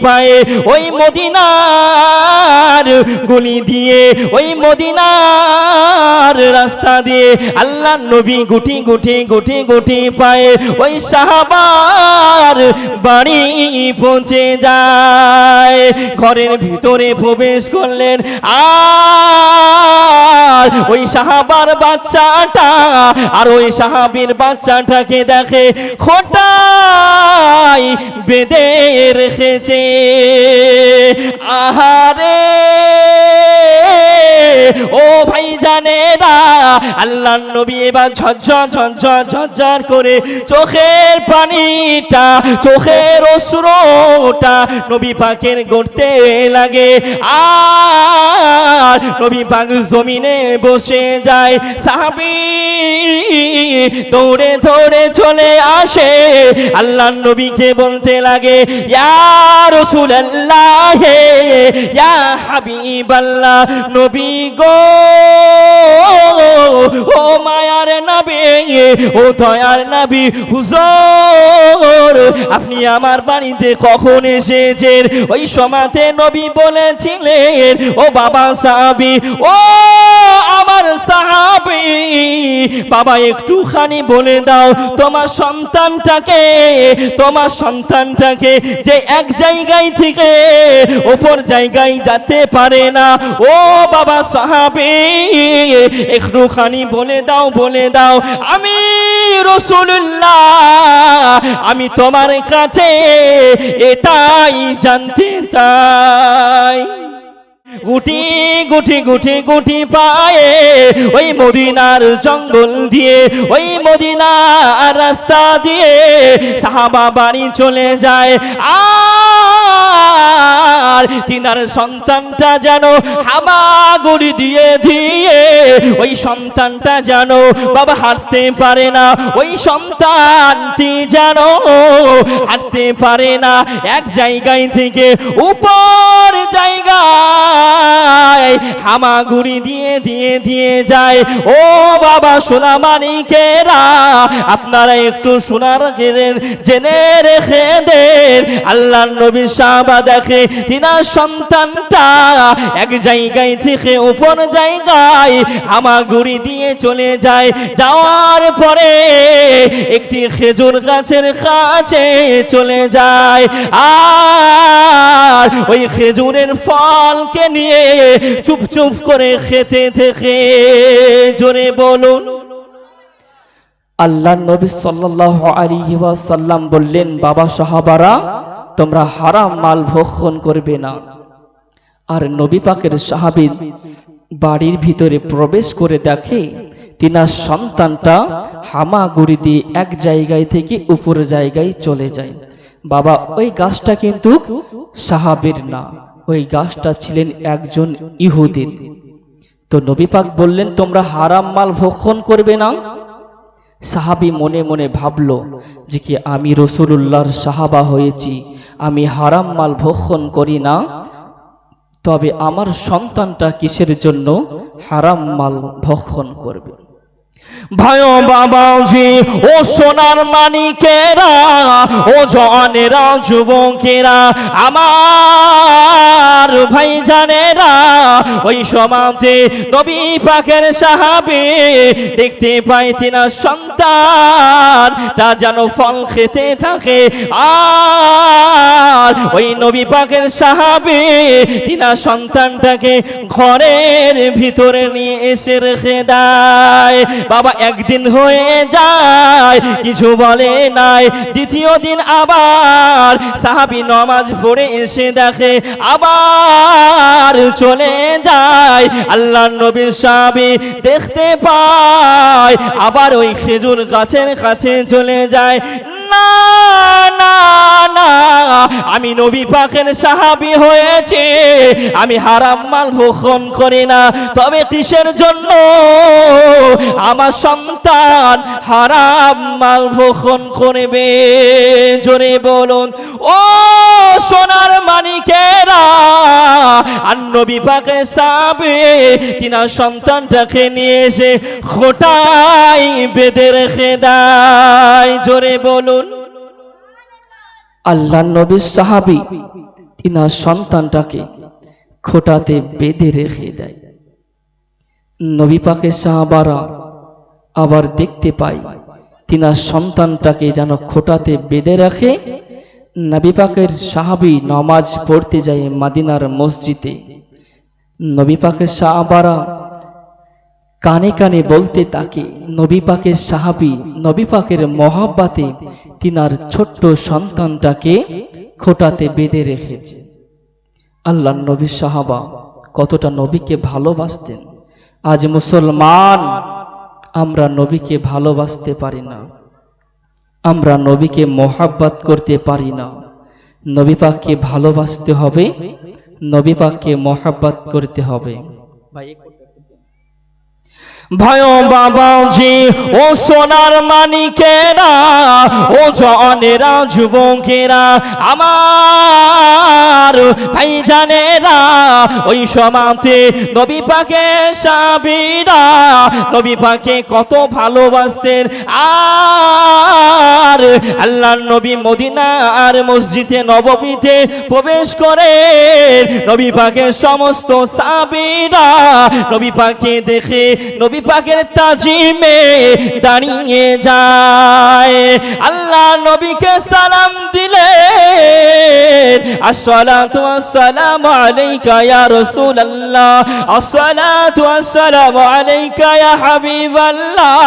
পায়ে ওই মদিনার গলি দিয়ে ওই মদিনার রাস্তা দিয়ে আল্লাহ নবী গুটি গুটি গুটি গুটি পায়ে ওই সাহাবার বাড়ি পৌঁছে যায়। ঘরের ভিতরে প্রবেশ করলেন আর ওই সাহাবার বাচ্চাটা আর ওই সাহাবীর বাচ্চাটাকে দেখে খোঁটায় বেঁধে রেখেছে। আহারে ও ভাই জানে না, আল্লাহ নবী এবার ঝরঝর ঝরঝর ঝরঝর করে চোখের পানিটা চোখের অশ্রুটা নবী পাকের গড়তে লাগে। আর নবী পাক জমিনে বসে যায়। সাহাবী দৌড়ে দৌড়ে চলে আসে আল্লাহ নবীকে বলতে লাগে, ইয়া রাসূলুল্লাহ ইয়া হাবিবাল্লাহ, নবী গো ও মায়ার নবী ও দয়ার নবী, হুজুর আপনি আমার বাড়িতে কখন এসেছেন? ওই সময়তে নবী বলেছিলেন, ও বাবা সাহাবী, ও আমার সাহাবী, বাবা একটুখানি বলে দাও তোমার সন্তানটাকে যে এক জায়গায় থেকে অপর জায়গায় যেতে পারে না, ও বাবা সাহাবী একটুখানি বলে দাও আমি রাসূলুল্লাহ আমি তোমার কাছে এটাই জানতে চাই। গুটি গুটি গুটি গুটি পায়ে ওই মদিনার জঙ্গল দিয়ে ওই মদিনার রাস্তা দিয়ে সাহাবা বাড়ি চলে যায়। আর তিনার সন্তানটা যেন হামাগুড়ি দিয়ে দিয়ে ওই সন্তানটা যেন বাবা হাঁটতে পারে না, ওই সন্তানটি যেন হাঁটতে পারে না, এক জায়গায় থেকে উপর জায়গায় হামাগুড়ি দিয়ে দিয়ে দিয়ে যায়। ও বাবা সোনামানিকেরা, আপনারা একটু সোনার জেনে রেখে দেন, আল্লাহ নবী সাহাবা দেখে তিনার সন্তানটা এক জায়গায় থেকে উপর জায়গায় হামাগুড়ি দিয়ে চলে যায়। যাওয়ার পরে একটি খেজুর গাছের কাছে চলে যায় আর ওই খেজুরের ফলকে নিয়ে চুপ চুপ করে খেতে থেকে, জোরে বলুন। আল্লাহ নবী সাল্লাল্লাহু আলাইহি ওয়াসাল্লাম বললেন, বাবা সাহাবারা তোমরা হারাম মাল ভক্ষণ করবে না। আর নবী পাকের সাহাবী বাড়ির ভিতরে প্রবেশ করে দেখে তিনার সন্তানটা হামাগুড়ি দিয়ে এক জায়গায় থেকে উপর জায়গায় চলে যায়। বাবা ওই গাছটা কিন্তু সাহাবীর না, ওই গাছটা ছিলেন একজন ইহুদির। তো নবী পাক বললেন, তোমরা হারাম মাল ভক্ষণ করবে না। সাহাবী মনে মনে ভাবলো যে কি আমি রাসূলুল্লাহর সাহাবা হয়েছি, আমি হারাম মাল ভক্ষণ করি না, তবে আমার সন্তানটা কিসের জন্য হারাম মাল ভক্ষণ করবে? ভাই বাবাজি ও সোনার মানিকেরা ও জওয়ানেরা যুবকেরা আমার ভাই জানেরা, ওই সমাজে নবী পাকের সাহাবী দেখতে পাই তিনার সন্তানটা যেন ফল খেতে থাকে। আর ওই নবী পাকের সাহাবী তিনার সন্তানটাকে ঘরের ভিতরে নিয়ে এসে রেখে দেয়। বাবা একদিন হয়ে যায়, কিছু বলে নাই। দ্বিতীয় দিন আবার সাহাবী নামাজ পড়ে এসে দেখে আবার চলে যায়। আল্লাহ নবীর সাহাবী দেখতে পায় আবার ওই খেজুর গাছের কাছে চলে যায়। না না না, আমি নবী পাকের সাহাবী হয়েছে, আমি হারাম মাল ভক্ষণ করি না, তবে কিসের জন্য আমার সন্তান হারাম মাল ভক্ষণ করবে? জোরে বলুন ও সোনার মানিকেরা। আর নবী পাকের সাহাবী তিনার সন্তানটাকে নিয়ে এসে খোঁটায় বেঁধে রেখে দেয়। জোরে বলুন আল্লাহ নবীর সাহাবী তিনার সন্তানটাকে খোঁটাতে বেঁধে রেখে দেয়। নবী পাকের সাহাবারা আবার দেখতে পায় তিনার সন্তানটাকে যেন খোঁটাতে বেঁধে রাখে। নবী পাকের সাহাবী নামাজ পড়তে যায় মদিনার মসজিদে। নবী পাকের সাহাবারা কানে কানে বলতে থাকে, নবী পাকের সাহাবী নবী পাকের মহব্বতে তিনার ছোট্ট সন্তানটাকে খোঁটাতে বেঁধে রেখেছে। আল্লাহ নবী সাহাবা কতটা নবীকে ভালোবাসতেন। আজ মুসলমান আমরা নবীকে ভালোবাসতে পারি না, আমরা নবীকে মহব্বত করতে পারি না। নবী পাককে ভালোবাসতে হবে, নবী পাককে মহব্বত করতে হবে। ভাই বাবাজি ও সোনার মানিকেরা, ও জনেরা যুবকেরা, আমার ভাই জানেরা, ওই সমাজে নবী পাকের সাহাবীরা নবী পাকে কত ভালোবাসতেন। আর আল্লাহর নবী মদিনার মসজিদে নববীতে প্রবেশ করে নবী পাকের সমস্ত সাহাবীরা নবী পাকে দেখে নবী পাকের তাজিমে দাঁড়িয়ে যায়। আল্লাহ নবীকে সালাম দিলেন, আসসালাতু ওয়াসসালামু আলাইকা ইয়া রাসূলুল্লাহ, আসসালাতু ওয়াসসালামু আলাইকা ইয়া হাবিবাল্লাহ।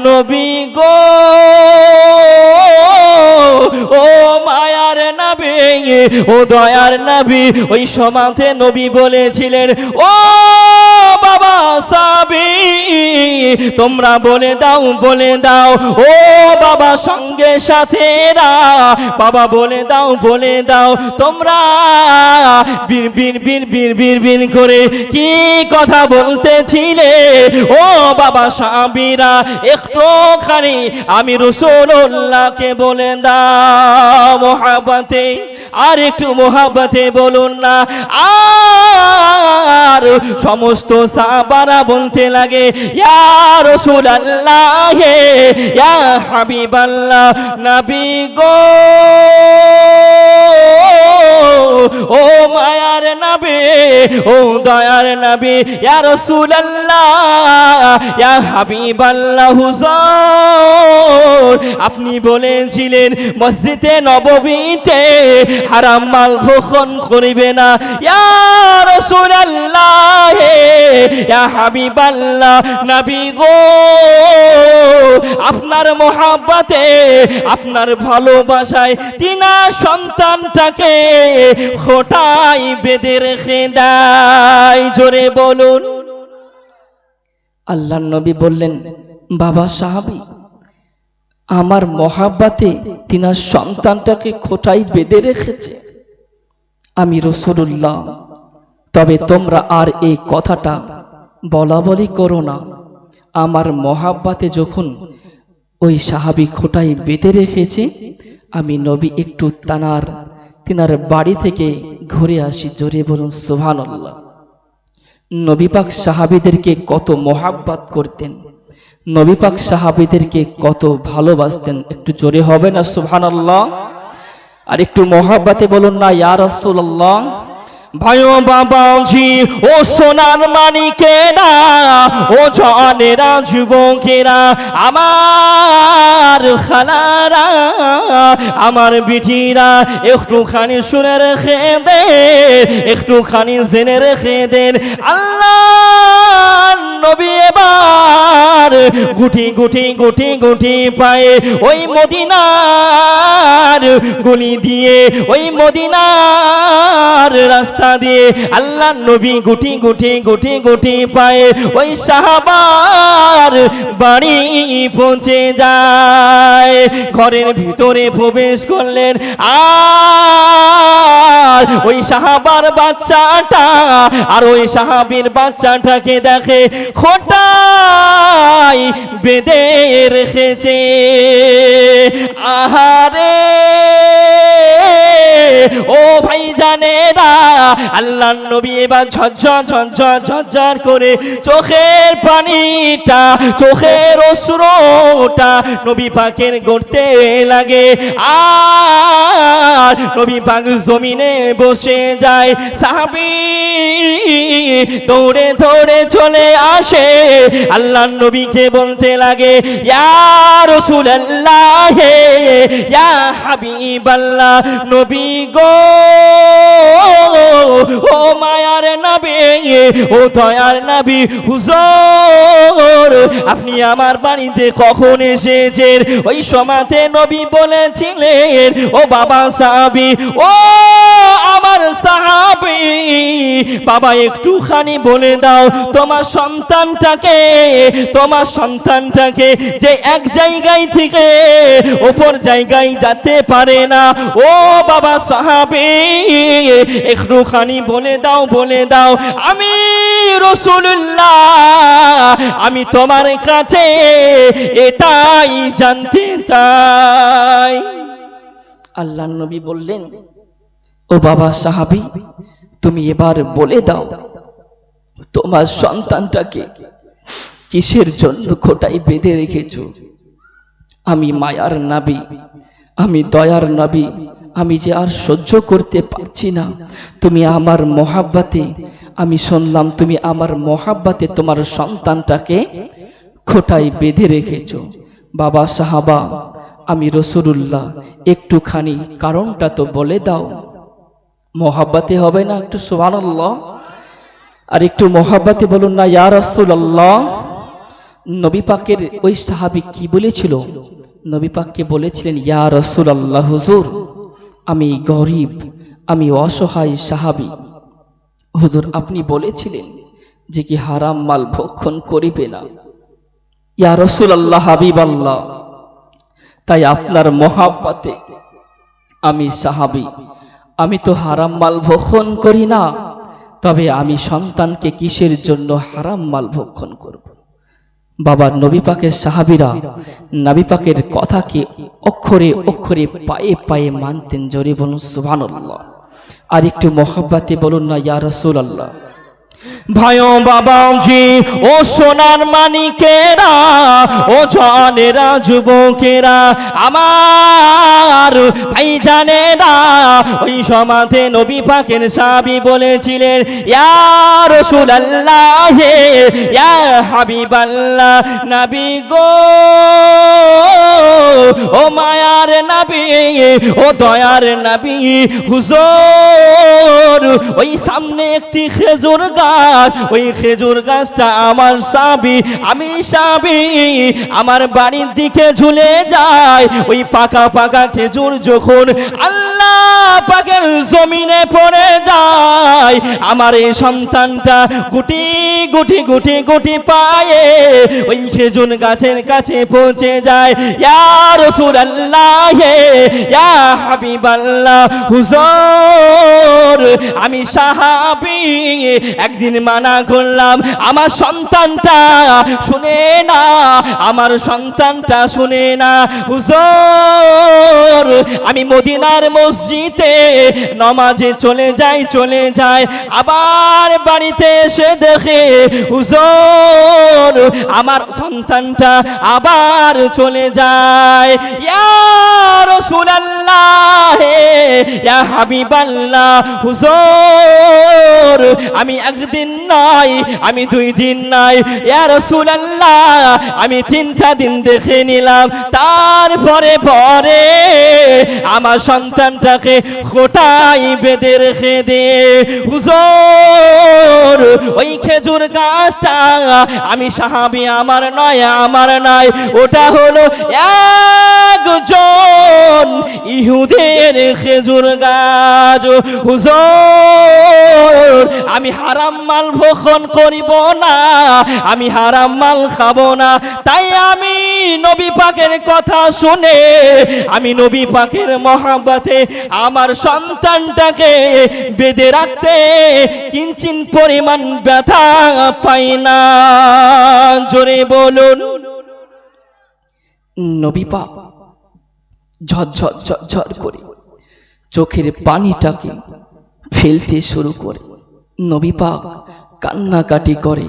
নবী গো, ও মায়ার নবী, ও দয়ার নবী, ওই সমাজে নবী বলেছিলেন, ও বাবা সাহাবী তোমরা বলে দাও, বলে দাও, ও বাবা সঙ্গে সাথেরা, বাবা বলে দাও, বলে দাও, তোমরা বীর বীর বীর বীর বীর বীর করে কি কথা বলতেছিলে? ও বাবা সাহাবীরা একটুখানি আমি রাসূলুল্লাহকে বলে দাও মোহাব্বতে, আর একটু মোহাব্বতে বলুন না। আর সমস্ত সাহাবারা বলতে লাগে, ইয়া রাসূলুল্লাহ, ইয়া হাবিবাল্লাহ, নবী গো, ও মায়ার নবী, ও দয়ার নবী, ইয়া রাসূলুল্লাহ, ইয়া হাবিবাল্লাহ, হুজুর আপনি বলেছিলেন মসজিদে নববীতে হারাম মাল ভক্ষণ করিবে না। ইয়া রাসূলুল্লাহ, ইয়া হাবিবাল্লাহ, নবী গো, আপনার মোহাব্বতে আপনার ভালোবাসায় তিনার সন্তানটাকে খোঁটায় বেঁধে রেখে দেয়। জোরে বলুন। আল্লাহর নবী বললেন, বাবা সাহাবী আমার মোহাব্বতে তিনার সন্তানটাকে খোঁটায় বেঁধে রেখেছে, আমি রাসূলুল্লাহ, তবে তোমরা আর এই কথাটা বলা বলি করো না। আমার মোহাব্বতে যখন ওই সাহাবী খোঁটায় বেঁধে রেখেছে, আমি নবী একটু তিনার বাড়ি থেকে ঘুরে আসি। জোরে বলুন সুবহানাল্লাহ। নবী পাক সাহাবীদেরকে কত মোহাব্বত করতেন, নবী পাক সাহাবীদেরকে কত ভালোবাসতেন। একটু জোরে হবে না সুবহানাল্লাহ? আর একটু মোহাব্বতে বলুন না ইয়া রাসূলুল্লাহ। ভাইও বাবাজি ও সোনার মানিকেরা, ও জনেরা যুবকেরা, আমার খালারা, আমার বিটিরা, একটুখানি শুনে রেখে দেন, একটুখানি জেনে রেখে দেন। আল্লাহ নবী এবার গুটি গুটি গুটি গুটি পায়ে ওই মদিনার গলি দিয়ে, ওই মদিনার রাস্তা দিয়ে আল্লাহ নবী গুটি গুটি গুটি গুটি পায়ে ওই সাহাবার বাড়ি পৌঁছে যায়। ঘরের ভিতরে প্রবেশ করলেন, আর ওই সাহাবার বাচ্চাটা আর ওই সাহাবীর বাচ্চাটাকে দেখে খোঁটায় বেঁধে রেখেছে। আহারে ও ভাই জানে না আল্লাহর নবী এবার ঝরঝর ঝরঝর ঝরঝর করে চোখের পানিটা চোখের অশ্রুটা নবী পাকের গড়তে লাগে আর নবী পাক জমিনে বসে যায় সাহাবী দৌড়ে দৌড়ে চলে আসে আল্লাহর নবীকে বলতে লাগে ইয়া রাসূলুল্লাহ ইয়া হাবিবাল্লাহ নবী গো ও মায়ার নবী ও দয়ার নবী হুজুর আপনি আমার বাড়িতে কখন এসেছেন ওই সময়তে নবী বলেছিলেন ও বাবা সাহাবী ও আমার সাহাবী বাবা একটুখানি বলে দাও তোমার সন্তানটাকে যে এক জায়গায় থেকে অপর জায়গায় যেতে পারে না ও বাবা সাহাবী একটুখানি বলে দাও আমি রাসূলুল্লাহ আমি তোমার কাছে এটাই জানতে চাই আল্লাহর নবী বললেন ও বাবা সাহাবী তুমি এবার বলে দাও তোমার সন্তানটাকে কিসের জন্য খোঁটায় বেঁধে রেখেছো আমি মায়ার নবী আমি দয়ার নবী আমি যে আর সহ্য করতে পারছি না তুমি আমার মহাব্বতে আমি শুনলাম তুমি আমার মহাব্বতে তোমার সন্তানটাকে খোঁটায় বেঁধে রেখেছো বাবা সাহাবা আমি রাসূলুল্লাহ একটুখানি কারণটা তো বলে দাও মহাব্বতে হবে না একটু সুবহানাল্লাহ আর একটু মহাব্বতে বলুন না ইয়া রাসূলুল্লাহ নবী পাকের ওই সাহাবী কি বলেছিল নবী পাককে বলেছিলেন ইয়া রাসূলুল্লাহ হুজুর আমি গরিব আমি অসহায় সাহাবী হুজুর আপনি বলেছিলেন যে কি হারাম মাল ভক্ষণ করিবে না ইয়া রাসূলুল্লাহ হাবিবাল্লাহ তাই আপনার মহাব্বতে আমি সাহাবী আমি তো হারাম মাল ভক্ষণ করি না তবে আমি সন্তানকে কিসের জন্য হারাম মাল ভক্ষণ করব বাবা নবী পাকের সাহাবীরা নবী পাকের কথাকে অক্ষরে অক্ষরে পায়ে পায়ে মানতেন জোরে বলুন সুবহানাল্লাহ আর একটু মহব্বতে বলুন না ইয়া রাসূলুল্লাহ ভাইও বাবাজি ও সোনার মানিকেরা ও জানেরা যুবকেরা আমার ভাই জানেরা ওই সমাধে নবী পাকের সাহাবী বলেছিলেন ইয়া রাসূলুল্লাহ ইয়া হাবিবাল্লাহ নবী গো ও মায়ার নবী ও দয়ার নবী হুজুর ওই সামনে একটি খেজুর গাছ ওই খেজুর গাছটা আমার সাহাবী আমি সাহাবী আমার বাড়ির দিকে ঝুলে যায় ওই পাকা পাকা খেজুর যখন আল্লাহ পাকের জমিনে পড়ে যায় আমার এই সন্তানটা গুটি গুটি গুটি গুটি পায়ে ওই খেজুর গাছের কাছে পৌঁছে যায় ইয়া রাসূলুল্লাহ ইয়া হাবিবাল্লাহ হুজুর আমি সাহাবী একদিন মানা করলাম আমার সন্তানটা শুনে না আমার সন্তানটা শুনে না হুজুর আমি মদিনার মসজিদে নামাজে চলে যাই আবার বাড়িতে এসে দেখে হুজুর আমার সন্তানটা আবার চলে যায় ইয়া রাসূলুল্লাহ ইয়া হাবিবাল্লাহ হুজুর আমি একদিন নয় আমি 2 দিন নয় ইয়া রাসূলুল্লাহ আমি 3টা দিন দেখে নিলাম তারপরে পরে আমার সন্তানটাকে খোঁটায় বেঁধে রেখে দে হুজুর ওই খেজুর গাছটা আমি সাহাবী আমার নয় ওটা হলো একজন ইহুদের খেজুর গাছ হুজুর আমি হারাম মাল ভক্ষণ করিব না আমি হারাম মাল খাবো না তাই আমি নবী পাকের কথা শুনে আমি নবী পাকের মহব্বতে আমার সন্তানটাকে বেঁধে রাখতে কিঞ্চিন পরিমাণ ব্যথা পাই না জোরে বলুন নবী পাক ঝরঝর ঝরঝর করে চোখের পানিটাকে ফেলতে শুরু করে। নবী পাক কান্নাকাটি করে,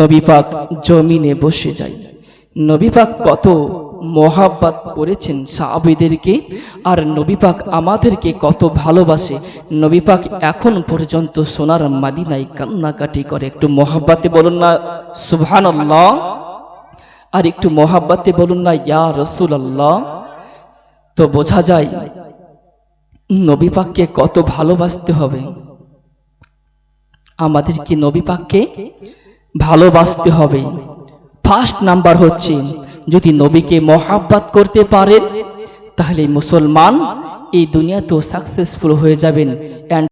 নবী পাক জমিনে বসে যায়। নবী পাক কত মোহাব্বত করেছেন সাহাবীদেরকে, আর নবী পাক আমাদেরকে কত ভালোবাসে। নবী পাক এখন পর্যন্ত সোনার মদিনায় কান্নাকাটি করে। একটু মোহাব্বতে বলুন না সুবহানাল্লাহ, আর একটু মোহাব্বতে বলুন না ইয়া রাসূলুল্লাহ। তো বোঝা যায় নবী পাককে কত ভালোবাসতে হবে। আমাদেরকে নবী পাককে ভালোবাসতে হবে। ফার্স্ট নাম্বার হচ্ছে, যদি নবীকে মোহাব্বত করতে পারেন তাহলে মুসলমান এই দুনিয়াতেও সাকসেসফুল হয়ে যাবেন।